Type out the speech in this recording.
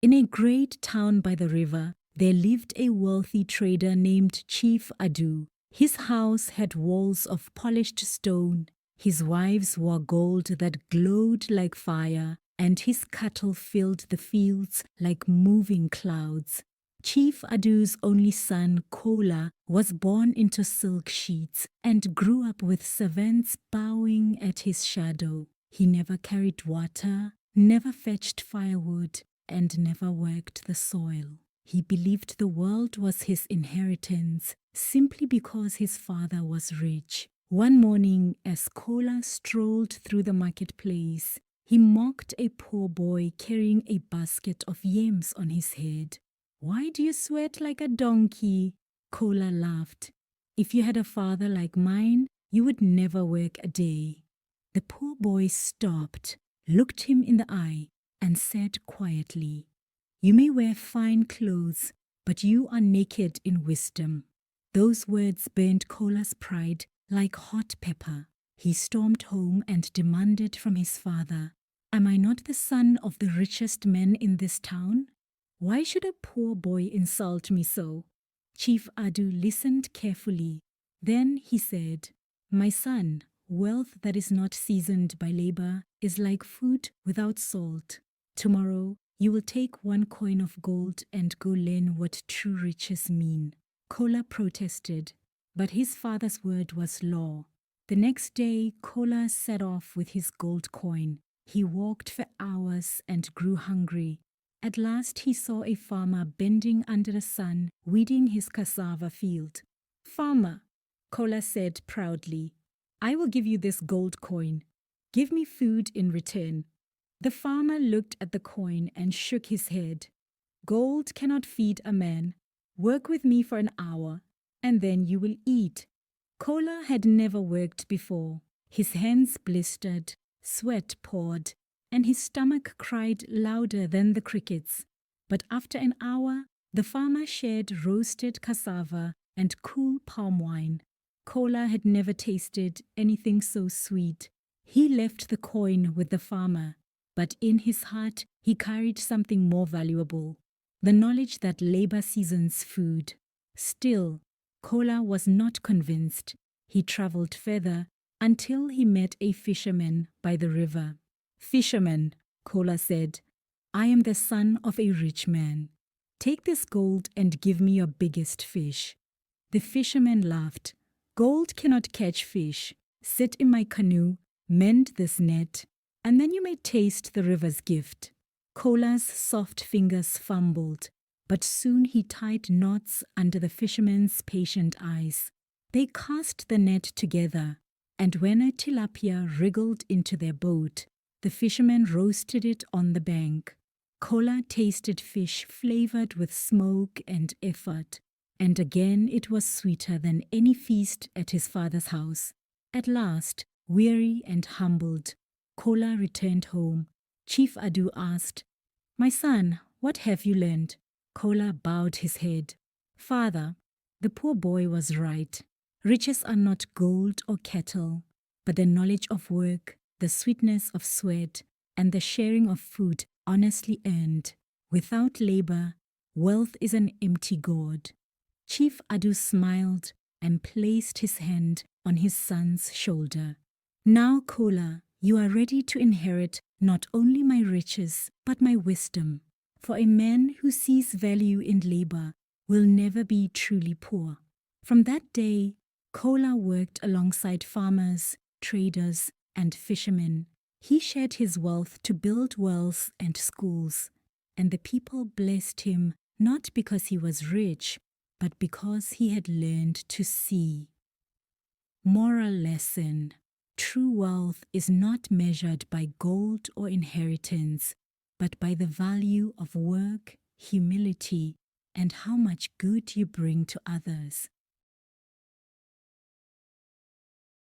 In a great town by the river, there lived a wealthy trader named Chief Adu. His house had walls of polished stone, his wives wore gold that glowed like fire, and his cattle filled the fields like moving clouds. Chief Adu's only son, Kola, was born into silk sheets and grew up with servants bowing at his shadow. He never carried water, never fetched firewood, and never worked the soil. He believed the world was his inheritance simply because his father was rich. One morning, as Kola strolled through the marketplace, he mocked a poor boy carrying a basket of yams on his head. "Why do you sweat like a donkey?" Kola laughed. "If you had a father like mine, you would never work a day." The poor boy stopped, looked him in the eye, and said quietly, "You may wear fine clothes, but you are naked in wisdom." Those words burned Kola's pride like hot pepper. He stormed home and demanded from his father, "Am I not the son of the richest man in this town? Why should a poor boy insult me so?" Chief Adu listened carefully. Then he said, "My son, wealth that is not seasoned by labor is like food without salt. Tomorrow you will take 1 coin of gold and go learn what true riches mean." Kola protested, but his father's word was law. The next day, Kola set off with his gold coin. He walked for hours and grew hungry. At last he saw a farmer bending under the sun, weeding his cassava field. "Farmer," Kola said proudly, "I will give you this gold coin. Give me food in return." The farmer looked at the coin and shook his head. "Gold cannot feed a man. Work with me for an hour, and then you will eat." Kola had never worked before. His hands blistered, sweat poured, and his stomach cried louder than the crickets. But after an hour, the farmer shared roasted cassava and cool palm wine. Kola had never tasted anything so sweet. He left the coin with the farmer, but in his heart he carried something more valuable, the knowledge that labor seasons food. Still, Kola was not convinced. He traveled further until he met a fisherman by the river. "Fisherman," Kola said, "I am the son of a rich man. Take this gold and give me your biggest fish." The fisherman laughed. "Gold cannot catch fish. Sit in my canoe, mend this net, and then you may taste the river's gift." Kola's soft fingers fumbled, but soon he tied knots under the fisherman's patient eyes. They cast the net together, and when a tilapia wriggled into their boat, the fisherman roasted it on the bank. Kola tasted fish flavored with smoke and effort, and again it was sweeter than any feast at his father's house. At last, weary and humbled, Kola returned home. Chief Adu asked, "My son, what have you learned?" Kola bowed his head. "Father, the poor boy was right. Riches are not gold or cattle, but the knowledge of work, the sweetness of sweat, and the sharing of food honestly earned. Without labor, wealth is an empty gaud." Chief Adu smiled and placed his hand on his son's shoulder. "Now, Kola, you are ready to inherit not only my riches, but my wisdom. For a man who sees value in labor will never be truly poor." From that day, Kola worked alongside farmers, traders, and fishermen. He shared his wealth to build wells and schools, and the people blessed him not because he was rich, but because he had learned to see. Moral lesson: true wealth is not measured by gold or inheritance, but by the value of work, humility, and how much good you bring to others.